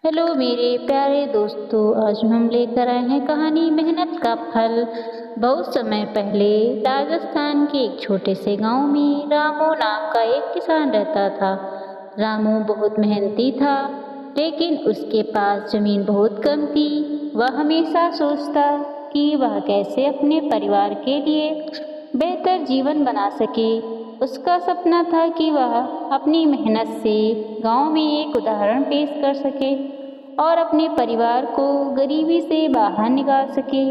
Hello मेरे प्यारे दोस्तों, आज हम लेकर आए हैं कहानी मेहनत का फल। बहुत समय पहले राजस्थान के एक छोटे से गांव में रामू नाम का एक किसान रहता था। रामू बहुत मेहनती था, लेकिन उसके पास जमीन बहुत कम थी। वह हमेशा सोचता कि वह कैसे अपने परिवार के लिए बेहतर जीवन बना सके। उसका सपना था कि वह अपनी मेहनत से गांव में एक उदाहरण पेश कर सके और अपने परिवार को गरीबी से बाहर निकाल सके।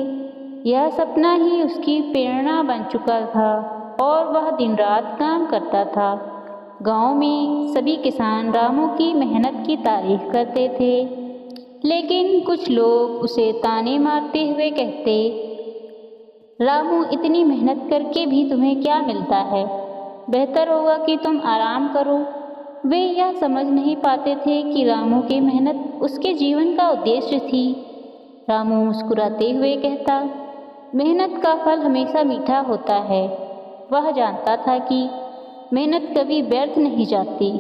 यह सपना ही उसकी प्रेरणा बन चुका था और वह दिन रात काम करता था। गांव में सभी किसान रामू की मेहनत की तारीफ करते थे, लेकिन कुछ लोग उसे ताने मारते हुए कहते, रामू, इतनी मेहनत करके भी तुम्हें क्या मिलता है? बेहतर होगा कि तुम आराम करो। वे यह समझ नहीं पाते थे कि रामू की मेहनत उसके जीवन का उद्देश्य थी। रामू मुस्कुराते हुए कहता, मेहनत का फल हमेशा मीठा होता है। वह जानता था कि मेहनत कभी व्यर्थ नहीं जाती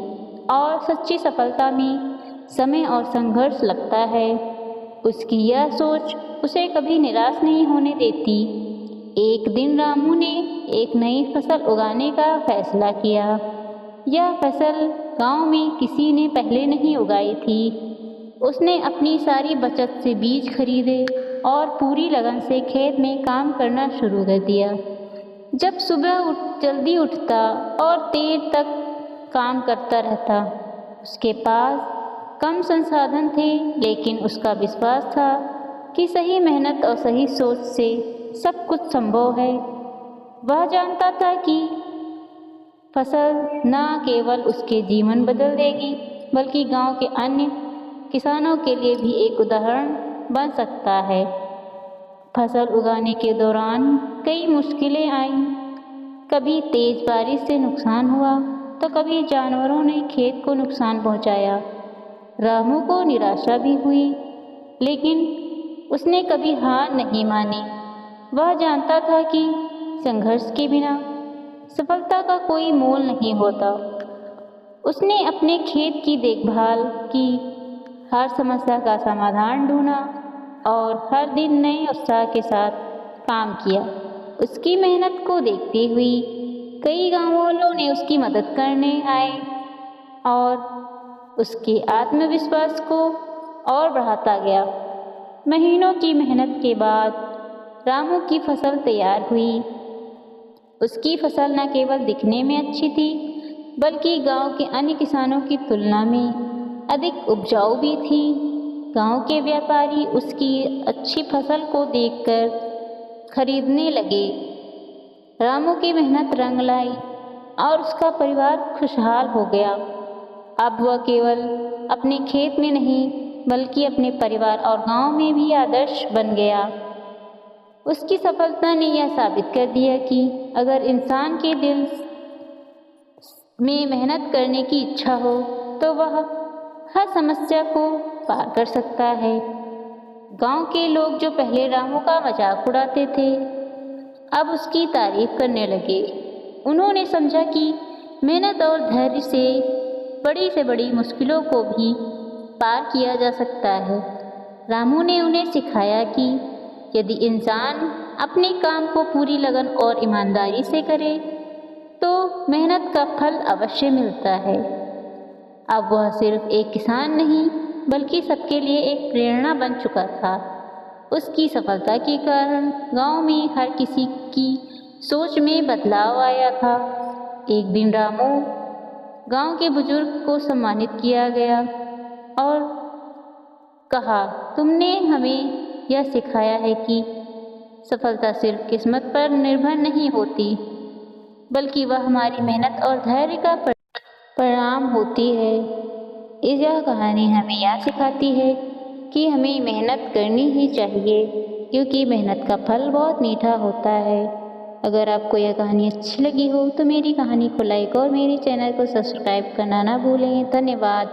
और सच्ची सफलता में समय और संघर्ष लगता है। उसकी यह सोच उसे कभी निराश नहीं होने देती। एक दिन रामू ने एक नई फसल उगाने का फैसला किया। यह फसल गांव में किसी ने पहले नहीं उगाई थी। उसने अपनी सारी बचत से बीज खरीदे और पूरी लगन से खेत में काम करना शुरू कर दिया। जब सुबह जल्दी उठता और देर तक काम करता रहता। उसके पास कम संसाधन थे, लेकिन उसका विश्वास था कि सही मेहनत और सही सोच से सब कुछ संभव है। वह जानता था कि फसल न केवल उसके जीवन बदल देगी, बल्कि गांव के अन्य किसानों के लिए भी एक उदाहरण बन सकता है। फसल उगाने के दौरान कई मुश्किलें आईं। कभी तेज बारिश से नुकसान हुआ, तो कभी जानवरों ने खेत को नुकसान पहुंचाया। रामू को निराशा भी हुई, लेकिन उसने कभी हार नहीं मानी। वह जानता था कि संघर्ष के बिना सफलता का कोई मोल नहीं होता। उसने अपने खेत की देखभाल की, हर समस्या का समाधान ढूंढा और हर दिन नए उत्साह के साथ काम किया। उसकी मेहनत को देखते हुए कई गांव वालों ने उसकी मदद करने आए और उसके आत्मविश्वास को और बढ़ाता गया। महीनों की मेहनत के बाद रामू की फसल तैयार हुई। उसकी फसल न केवल दिखने में अच्छी थी, बल्कि गांव के अन्य किसानों की तुलना में अधिक उपजाऊ भी थी। गांव के व्यापारी उसकी अच्छी फसल को देखकर खरीदने लगे। रामू की मेहनत रंग लाई और उसका परिवार खुशहाल हो गया। अब वह केवल अपने खेत में नहीं, बल्कि अपने परिवार और गांव में भी आदर्श बन गया। उसकी सफलता ने यह साबित कर दिया कि अगर इंसान के दिल में मेहनत करने की इच्छा हो, तो वह हर समस्या को पार कर सकता है। गांव के लोग जो पहले रामू का मजाक उड़ाते थे, अब उसकी तारीफ करने लगे। उन्होंने समझा कि मेहनत और धैर्य से बड़ी मुश्किलों को भी पार किया जा सकता है। रामू ने उन्हें सिखाया कि यदि इंसान अपने काम को पूरी लगन और ईमानदारी से करे, तो मेहनत का फल अवश्य मिलता है। अब वह सिर्फ एक किसान नहीं, बल्कि सबके लिए एक प्रेरणा बन चुका था। उसकी सफलता के कारण गांव में हर किसी की सोच में बदलाव आया था। एक दिन रामू गांव के बुजुर्ग को सम्मानित किया गया और कहा, तुमने हमें यह सिखाया है कि सफलता सिर्फ किस्मत पर निर्भर नहीं होती, बल्कि वह हमारी मेहनत और धैर्य का परिणाम होती है। यह कहानी हमें यह सिखाती है कि हमें मेहनत करनी ही चाहिए, क्योंकि मेहनत का फल बहुत मीठा होता है। अगर आपको यह कहानी अच्छी लगी हो, तो मेरी कहानी को लाइक और मेरे चैनल को सब्सक्राइब करना ना भूलें। धन्यवाद।